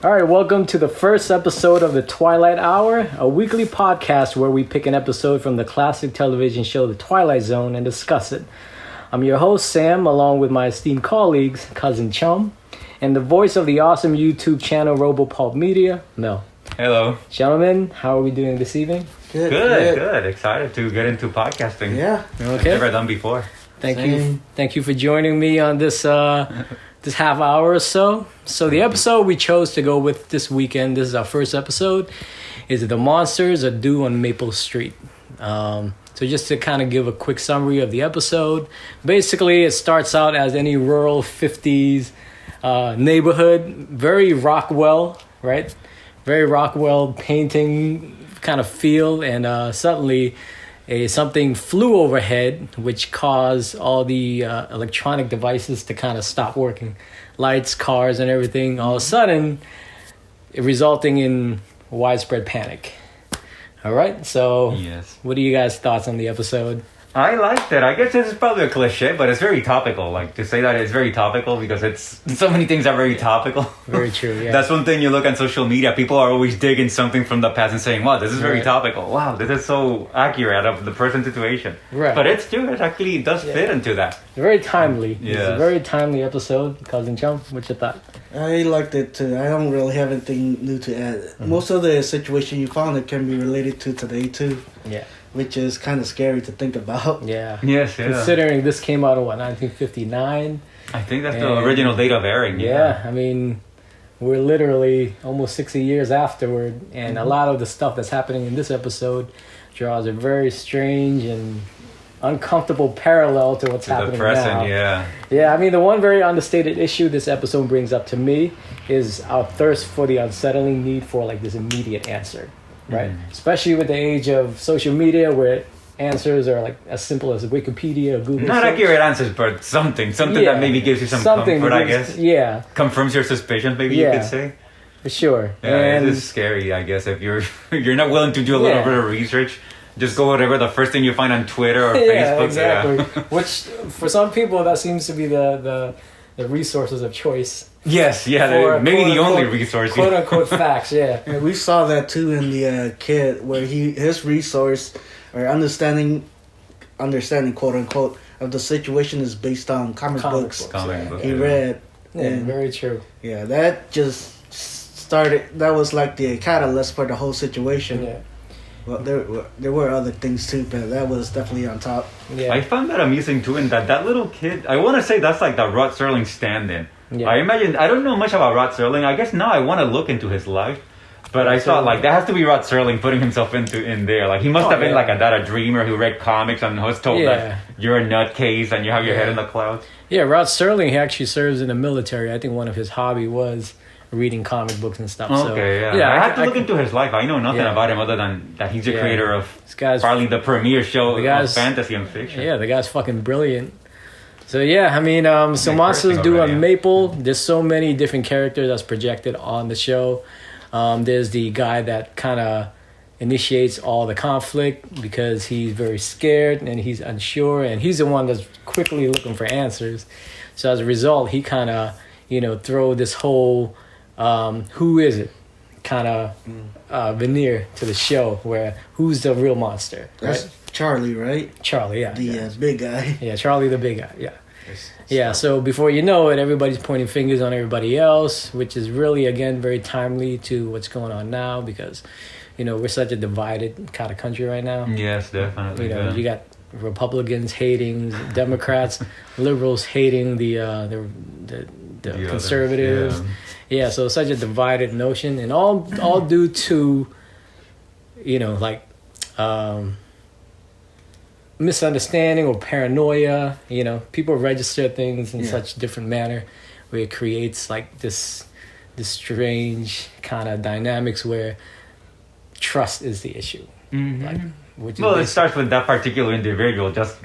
All right, welcome to the first episode of the Twilight Hour, a weekly podcast where we pick an episode from the classic television show The Twilight Zone and discuss it. I'm your host, Sam, along with my esteemed colleagues, Cousin Chum, and the voice of the awesome YouTube channel Robopulp Media, Mel. Hello. Gentlemen, how are we doing this evening? Good. Excited to get into podcasting. Yeah. Okay. Never done before. Thank you for joining me on this this half hour or so. So the episode we chose to go with this weekend, this is our first episode, is The Monsters Are Due on Maple Street. So just to kind of give a quick summary of the episode, basically it starts out as any rural 50s neighborhood, very Rockwell, right? Very Rockwell painting kind of feel, and suddenly something flew overhead, which caused all the electronic devices to kind of stop working. Lights, cars, and everything. All of a sudden, resulting in widespread panic. All right, so Yes. What are you guys' thoughts on the episode? I liked it. I guess this is probably a cliche, but it's very topical. Like, to say that it's very topical because it's so many things are very topical. Very true, yeah. That's one thing you look on social media. People are always digging something from the past and saying, wow, this is very Right. topical. Wow, this is so accurate of the present situation. Right. But it's true. It actually does fit into that. Very timely. It's a Yes. very timely episode. Cousin Chum, what's your thought? I liked it too. I don't really have anything new to add. Most of the situation you found it can be related to today too, Yeah. which is kind of scary to think about. Yeah. Yes, yeah. Considering this came out in, 1959? I think that's And- the original date of airing. Yeah, I mean, we're literally almost 60 years afterward, and a lot of the stuff that's happening in this episode draws a very strange and uncomfortable parallel to what's To the happening present, now. yeah. Yeah, I mean, the one very understated issue this episode brings up to me is our thirst for the unsettling need for like this immediate answer, right? Especially with the age of social media where answers are like as simple as Wikipedia or Google Not search. accurate answers, but something Yeah. that maybe gives you some Something comfort, I that gives- guess. Yeah, Confirms your suspicions, maybe you Yeah. could say. for sure. Yeah, and it is scary, I guess, if you're you're not willing to do a little Yeah. bit of research. Just go whatever the first thing you find on Twitter or yeah, Facebook. exactly. Yeah. Which for some people that seems to be the resources of choice. Yes, yeah, For maybe the only quote-unquote- resource. Quote unquote facts, yeah. And we saw that too in the kid where his resource or understanding quote unquote of the situation is based on comic books Comic book, he yeah. read. Yeah, And very true. yeah, that just started. That was like the catalyst for the whole situation. Yeah. Well, there were other things too, but that was definitely on top. Yeah. I found that amusing too, in that little kid. I want to say that's like the Rod Serling stand-in. Yeah. I imagine. I don't know much about Rod Serling. I guess now I want to look into his life. But I thought like that has to be Rod Serling putting himself in there. Like he must Oh, have been yeah. like a dreamer who read comics and was told Yeah. that you're a nutcase and you have your Yeah. head in the clouds. Yeah, Rod Serling, he actually serves in the military. I think one of his hobby was reading comic books and stuff. So, Okay, yeah. I have to look can- into his life. I know nothing Yeah. about him other than that he's the Yeah. creator of This guy's probably the premier show The of guy's- fantasy and fiction. Yeah, the guy's fucking brilliant. So yeah, I mean, so Yeah, Monsters cursing Do already, on yeah. Maple. There's so many different characters that's projected on the show. There's the guy that kind of initiates all the conflict because he's very scared and he's unsure, and he's the one that's quickly looking for answers. So as a result, he kind of, throw this whole who is it kind of veneer to the show, where who's the real monster, That's right? Charlie, right? Charlie, yeah. The yeah. big guy. Yeah, Charlie the big guy, yeah. Yeah, so before you know it, everybody's pointing fingers on everybody else, which is really, again, very timely to what's going on now because, we're such a divided kind of country right now. Yes, definitely. yeah. You got Republicans hating Democrats, liberals hating the The conservatives. others, Yeah, so it's such a divided notion, and all due to, misunderstanding or paranoia. People register things in such different manner where it creates like this strange kind of dynamics where trust is the issue. Mhm. Like, which is Well, it basically- starts with that particular individual just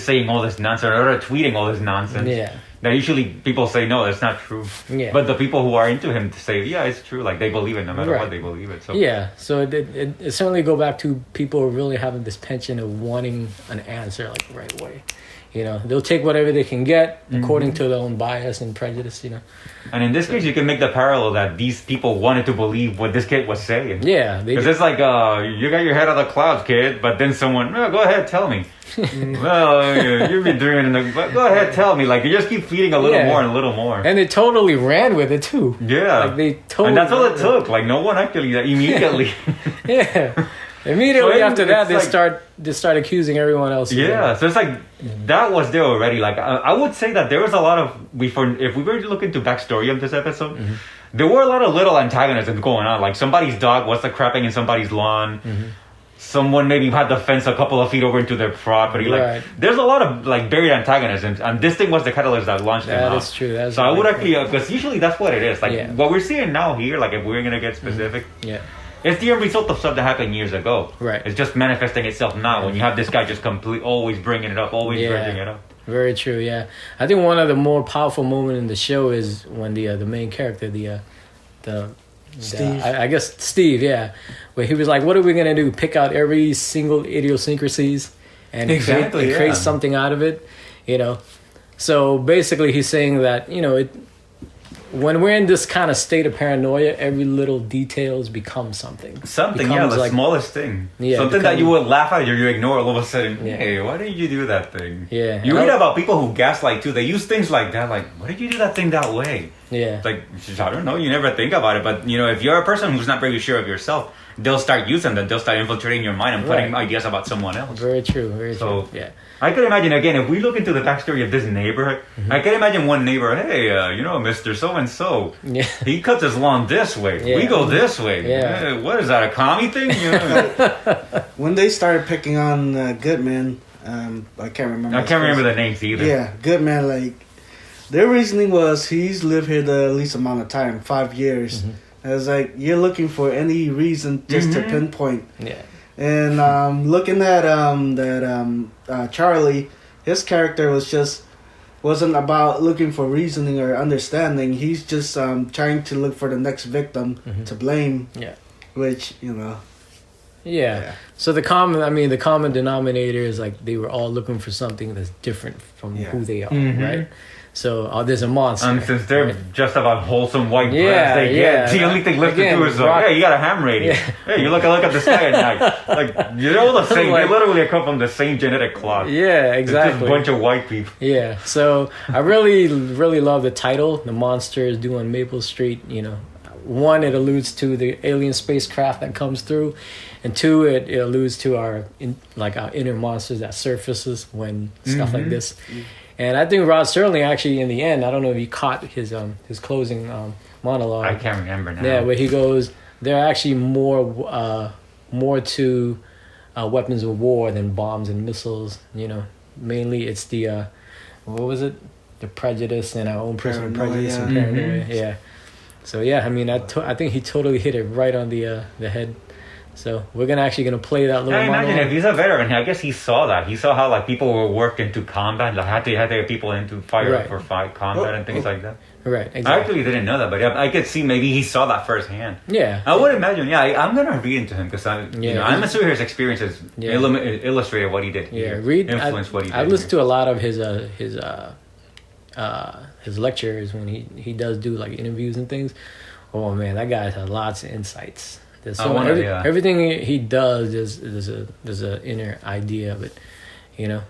saying all this nonsense or tweeting all this nonsense. Yeah. That usually people say no, that's not true. Yeah. But the people who are into him say, yeah, it's true. Like they believe it no matter Right. what, they believe it. So Yeah, so it certainly go back to people really having this penchant of wanting an answer like right away. You know, they'll take whatever they can get according to their own bias and prejudice. You know. And in this case, you can make the parallel that these people wanted to believe what this kid was saying. Yeah, because it's like, you got your head out of the clouds, kid. But then someone, go ahead, tell me. Well, you've been doing it, but go ahead, tell me. Like, you just keep feeding a little more and a little more. And they totally ran with it too. Yeah, like they totally. And that's all it took. Like, no one actually immediately. Yeah. Immediately after that, they start accusing everyone else. Yeah, so it's like that was there already. Like I would say that there was a lot of if we were to look into backstory of this episode, there were a lot of little antagonisms going on. Like somebody's dog was the crapping in somebody's lawn. Someone maybe had the fence a couple of feet over into their property. Like there's a lot of like buried antagonisms, and this thing was the catalyst that launched them out. That is true. That's so I would actually because usually that's what it is. Like what we're seeing now here. Like if we're gonna get specific, it's the end result of stuff that happened years ago. Right. It's just manifesting itself now when you have this guy just always bringing it up, always bringing it up. Very true. Yeah, I think one of the more powerful moments in the show is when the main character, Steve. I guess Steve. Yeah, where he was like, "What are we gonna do? Pick out every single idiosyncrasies and create something out of it?" You know. So basically, he's saying that when we're in this kind of state of paranoia, every little details become something. The smallest thing. Yeah, something that you would laugh at or you ignore all of a sudden. Hey, why did you do that thing? Yeah. You read about people who gaslight too. They use things like that. Like, why did you do that thing that way? Yeah. Like, I don't know. You never think about it. But, if you're a person who's not very sure of yourself, they'll start using that. They'll start infiltrating your mind and putting ideas about someone else. Very true. Very true. Yeah. I could imagine, again, if we look into the backstory of this neighborhood, I can imagine one neighbor, hey, Mr. So-and-so, he cuts his lawn this way. Yeah. We go this way. Yeah. Hey, what is that, a commie thing? When they started picking on Goodman, I can't remember. I can't remember the names either. Yeah, Goodman, like, their reasoning was he's lived here the least amount of time, 5 years. I was like, you're looking for any reason just to pinpoint. Yeah. And looking at Charlie, his character wasn't about looking for reasoning or understanding. He's just trying to look for the next victim to blame. Yeah. Which, Yeah. So the common denominator is like they were all looking for something that's different from who they are, right? So there's a monster. And since they're just about wholesome white breasts, the only thing left to do is like, hey, you got a ham radio. Hey, you look at the sky at night. Like, you're all the same. They literally come from the same genetic cloth. Yeah, exactly. It's just a bunch of white people. Yeah. So I really, really love the title, The Monsters Due on Maple Street. One, it alludes to the alien spacecraft that comes through, and two, it alludes to our inner monsters that surfaces when stuff like this. And I think Rod Serling actually, in the end, I don't know if you caught his closing monologue. I can't remember now. Yeah, where he goes, they're actually more to weapons of war than bombs and missiles. Mainly it's the what was it? The prejudice and our own personal prejudice and paranoia. Yeah. So I think he totally hit it right on the head. So we're gonna play that little. I imagine if he's a veteran, I guess he saw that. He saw how people were worked into combat, had to get people into fire for combat and things like that. Right. Exactly. I actually didn't know that, but I could see maybe he saw that firsthand. Yeah. I would imagine. Yeah, I'm gonna read into him because I'm assuming his experiences illustrated what he did. Influenced what he did. I've listened to a lot of his lectures when he does do like interviews and things. Oh man, that guy has lots of insights. Everything he does there's a inner idea of it,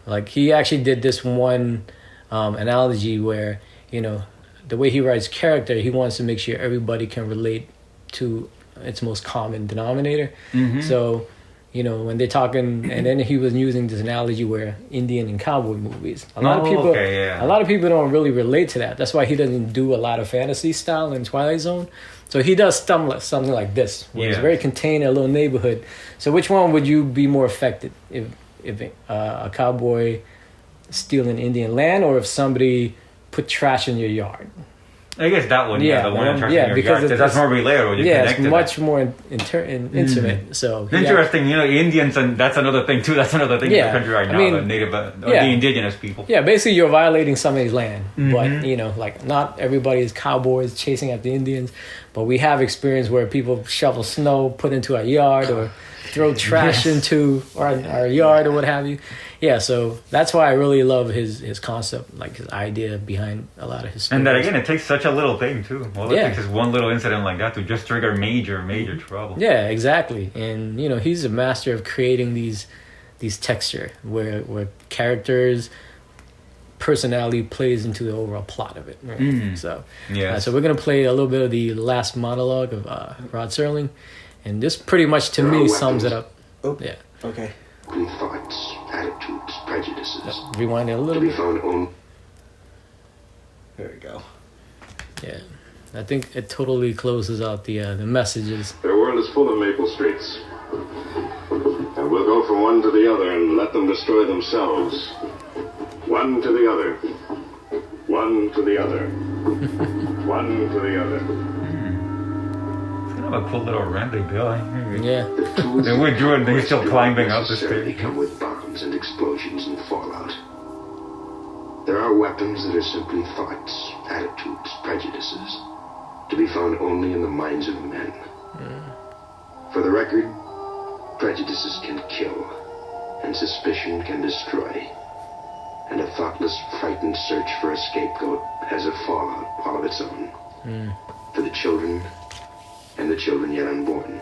like he actually did this one analogy where the way he writes character, he wants to make sure everybody can relate to its most common denominator. So when they're talking, and then he was using this analogy where Indian and cowboy movies, a lot of people don't really relate to that. That's why he doesn't do a lot of fantasy style in Twilight Zone. So he does something like this, where it's very contained in a little neighborhood. So which one would you be more affected if a cowboy stealing Indian land, or if somebody put trash in your yard? I guess that one, the one in your yard, because that's more relatable. It's much more intimate. So interesting, Indians, and that's another thing too. That's another thing in the country right now. The native, the indigenous people. Yeah, basically you're violating somebody's land, but not everybody is cowboys chasing after Indians, but we have experience where people shovel snow, put into our yard, or throw trash into our yard or what have you. Yeah, so that's why I really love his concept, like his idea behind a lot of his stories. And that again, it takes such a little thing too. All it Yeah. takes is one little incident like that to just trigger major trouble. Yeah, exactly. And he's a master of creating these texture where characters' personality plays into the overall plot of it. Right? So Yeah. so we're gonna play a little bit of the last monologue of Rod Serling, and this pretty much to me sums it up. Oh, Yeah. okay. Thoughts, attitudes, prejudices. Rewind it a To little be bit. found only. There we go. Yeah, I think it totally closes out the messages. Their world is full of maple streets. And we'll go from one to the other and let them destroy themselves. One to the other. One to the other. One to the other. It's kind of a cool little rambling bill. Yeah, The tools They withdrew and they're still climbing up the necessarily stairs. come with bombs and explosions and fallout. There are weapons that are simply thoughts, attitudes, prejudices, to be found only in the minds of men. For the record, prejudices can kill, and suspicion can destroy. And a thoughtless, frightened search for a scapegoat has a fallout all of its own. For the children, and the children yet unborn.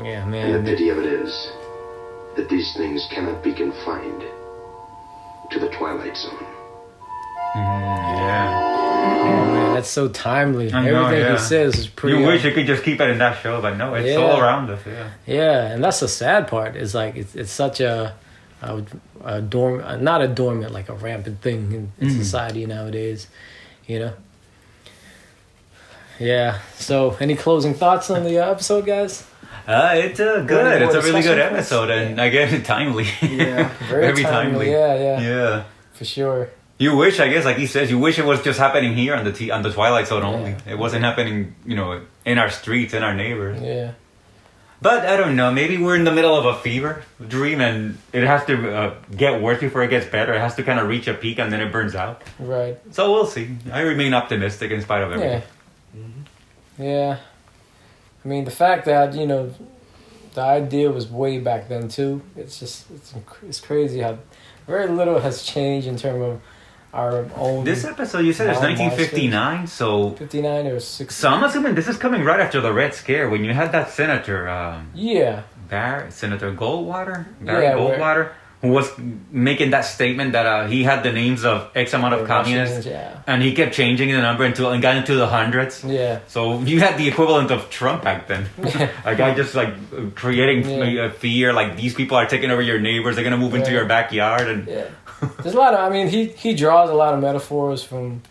yeah, And man. the pity of it is that these things cannot be confined to the Twilight Zone. Yeah. Oh, man, that's so timely. I know, Everything yeah. he says is pretty. You wish you could just keep it in that show, but no, it's Yeah. all around us. Yeah. Yeah, and that's the sad part. Is like it's such a not a dormant, like a rampant thing in society nowadays. Yeah. So, any closing thoughts on the episode, guys? It's good. Any It's more a really good discussion points? episode, and again, timely. Yeah, Very timely. Yeah, Yeah. for sure. You wish, I guess, like he says, you wish it was just happening here on the Twilight Zone only. Yeah. It wasn't happening, in our streets, in our neighbors. Yeah. But I don't know. Maybe we're in the middle of a fever dream, and it has to get worse before it gets better. It has to kind of reach a peak, and then it burns out. Right. So we'll see. I remain optimistic in spite of everything. Yeah. Yeah. I mean, the fact that the idea was way back then too. It's crazy how very little has changed in terms of our own. This episode, you said it's Monsters. 1959, so 59 or 60. So I'm assuming this is coming right after the Red Scare when you had that senator, Yeah. Senator Goldwater, Yeah, Goldwater, who was making that statement that he had the names of X amount of The communists, Russians, yeah. and he kept changing the number and got into the hundreds. Yeah. So you had the equivalent of Trump back then. A guy just like creating Yeah. fear, like these people are taking over your neighbors, they're gonna move into Yeah. your backyard, and Yeah. There's a lot of. I mean, he draws a lot of metaphors from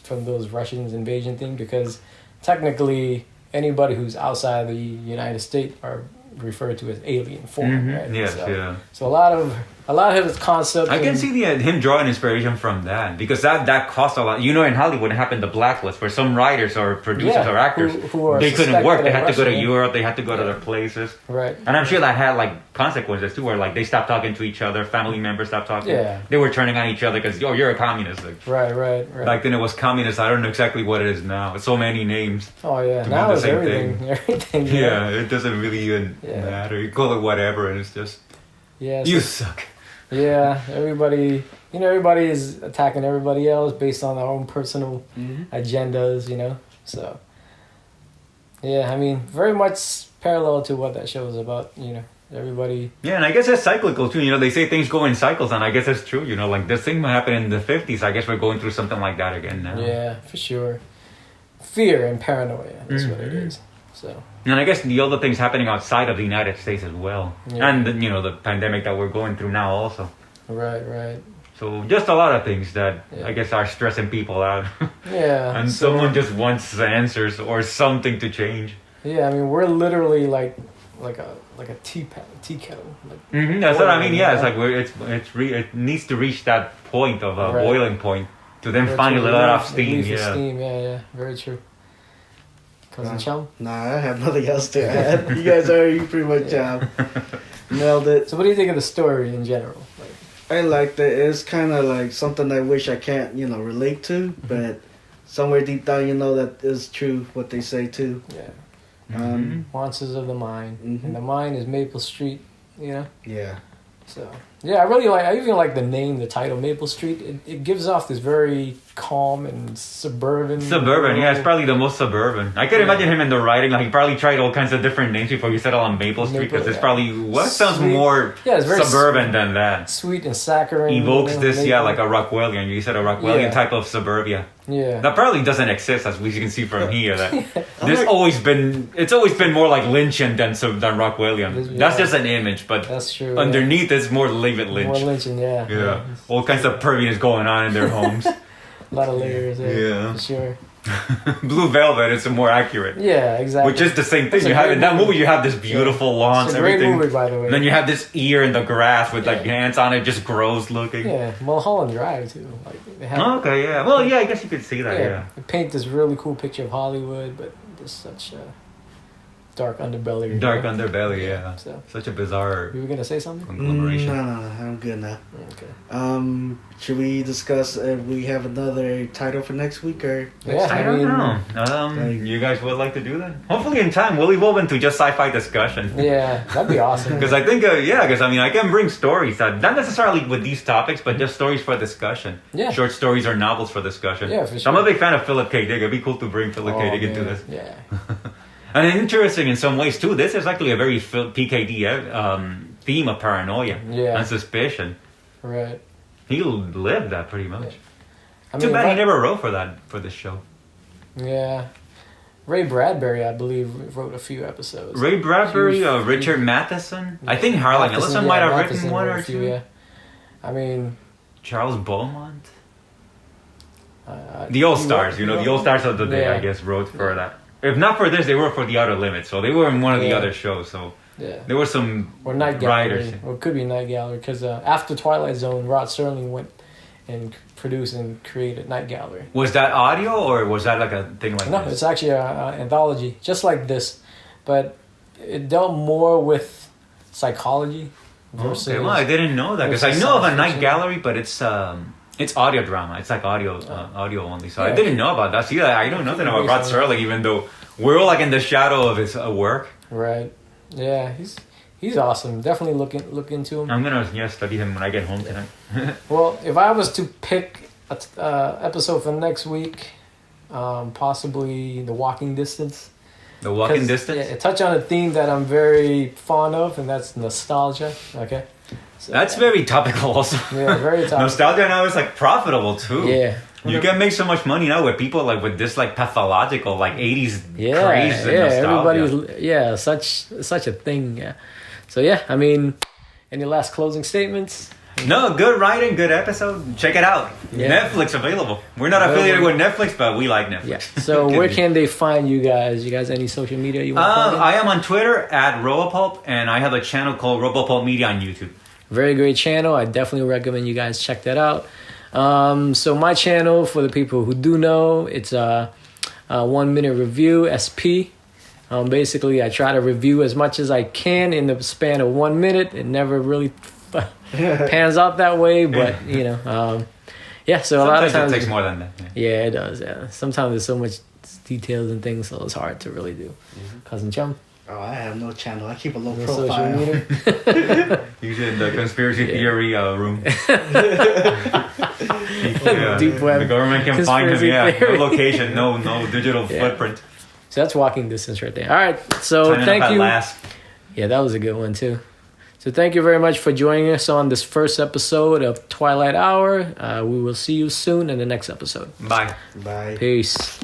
those Russians invasion thing because technically anybody who's outside the United States are referred to as alien form, right? yes, so, yeah. So a lot of his concepts. I can see him drawing inspiration from that because that cost a lot. In Hollywood, it happened to blacklist where some writers or producers Yeah, or actors who are they couldn't work. They suspected had to go to Russian. Europe. They had to go to other places. Right. And I'm sure that had like consequences too, where like they stopped talking to each other. Family members stopped talking. Yeah. They were turning on each other because you're a communist. Like, Right. back then it was communist. I don't know exactly what it is now. It's so many names. Oh yeah. to Now do the it's same everything. thing. Everything. Yeah, it doesn't really even Yeah. matter. You call it whatever, and it's just Yeah. you so- suck. Yeah, everybody is attacking everybody else based on their own personal agendas, So, yeah, I mean, very much parallel to what that show is about, everybody. Yeah, and I guess it's cyclical too. They say things go in cycles, and I guess it's true. Like this thing happened in the 50s. I guess we're going through something like that again now. Yeah, for sure. Fear and paranoia, that's what it is. So, And I guess the other things happening outside of the United States as well, Yeah. and the pandemic that we're going through now also. right. So just a lot of things that Yeah. I guess are stressing people out, Yeah. and so, someone just wants answers or something to change. Yeah, I mean, we're literally like a tea kettle. Like, That's what I mean. boiling, Yeah, it's yeah. like it needs to reach that point of a Right. boiling point to then where it's finally let off relief steam. of Yeah. steam. Yeah, very true. Cousin Chum? Nah, I have nothing else to add. You guys already pretty much nailed it. So what do you think of the story in general? I liked it. It's kind of like something I wish I can't, relate to, but somewhere deep down, you know that is true what they say too. Yeah. Monsters of the Mind. And the mind is Maple Street, you know? Yeah. So, yeah, I even like the name, the title, Maple Street. It gives off this very calm and suburban. Yeah, it's probably the most suburban. I could imagine him in the writing, like he probably tried all kinds of different names before he settled on Maple Street, because it's probably, sounds more it's very suburban than that. Sweet and saccharine. Evokes this, Maple. like a Rockwellian. You said a Rockwellian type of suburbia. Yeah. That probably doesn't exist, as we can see from here. That it's always been more like Lynchian than Rockwellian. That's just an image, but that's true. Underneath it's more David Lynch. More Lynchian, yeah. Yeah. All kinds of perviness going on in their homes. A lot of layers there. Yeah. For sure. Blue Velvet is more accurate. Yeah, exactly. Which is the same thing. You have in that movie. You have this beautiful lawns, it's a great everything. movie, by the way. And then you have this ear in the grass with like hands on it, just gross looking. Yeah, Mulholland Drive too. Like they have, okay, yeah. Well, yeah, I guess you could see that. Yeah. They paint this really cool picture of Hollywood, but there's such a dark underbelly. Dark underbelly, yeah. So. Such a bizarre. You were gonna say something? Conglomeration. No, I'm good now. Okay. Should we discuss if we have another title for next week or? Yeah, I don't know. You guys would like to do that? Hopefully, in time, we'll evolve into just sci-fi discussion. Yeah, that'd be awesome. Because I think, I can bring stories that not necessarily with these topics, but just stories for discussion. Yeah. Short stories or novels for discussion. Yeah, for sure. So I'm a big fan of Philip K. Dick. It'd be cool to bring Philip K. Dick into this. Yeah. And interesting in some ways too. This is actually a very PKD theme of paranoia and suspicion. Right. He lived that pretty much. Yeah. Too bad he never wrote for this show. Yeah. Ray Bradbury, I believe, wrote a few episodes. Ray Bradbury, Richard Matheson. I think Harlan Ellison might have written one or two. Yeah. I mean, Charles Beaumont. The All Stars, the All Stars of the day, I guess, wrote for that. If not for this, they were for The Outer Limits, so they were in one of the other shows. So there were some Night writers. Gallery, or it could be Night Gallery, because after Twilight Zone, Rod Serling went and produced and created Night Gallery. Was that audio, or was that like a thing like No, this? it's actually an anthology, just like this, but it dealt more with psychology versus. Okay, well, I didn't know that, because I know of a Night Gallery, but it's audio drama. It's like audio only. So I didn't know about that. See, I don't know nothing about Rod Serling, even though we're all like in the shadow of his work. Right. Yeah, he's awesome. Definitely look into him. I'm gonna study him when I get home tonight. Well, if I was to pick a episode for next week, possibly The Walking Distance. The Walking Distance? Yeah, it touch on a theme that I'm very fond of, and that's nostalgia. Okay. So, that's very topical also. Yeah, very topical. Nostalgia now is like profitable too. Yeah. You can make so much money now with people like with this like pathological like 80s craze and nostalgia. Everybody's such a thing. Yeah. So yeah, I mean, any last closing statements? No, good writing, good episode. Check it out. Yeah. Netflix available. We're not affiliated with Netflix, but we like Netflix. Yeah. So where can they find you guys? You guys any social media you want to plug in? I am on Twitter at Robopulp, and I have a channel called Robopulp Media on YouTube. Very great channel. I definitely recommend you guys check that out. So my channel, for the people who do know, it's a 1 minute review, SP. Basically, I try to review as much as I can in the span of 1 minute. It never really pans out that way, but So sometimes a lot of times it takes more than that. Yeah, it does. Yeah, sometimes there's so much details and things, so it's hard to really do. Cousin Chum. Oh, I have no channel. I keep a low No profile. social media. Usually in the conspiracy theory room. Deep web. The government can find him. Theory. No location, no digital footprint. So that's Walking Distance right there. All right. So thank you. Yeah, that was a good one too. So thank you very much for joining us on this first episode of Twilight Hour. We will see you soon in the next episode. Bye. Bye. Peace.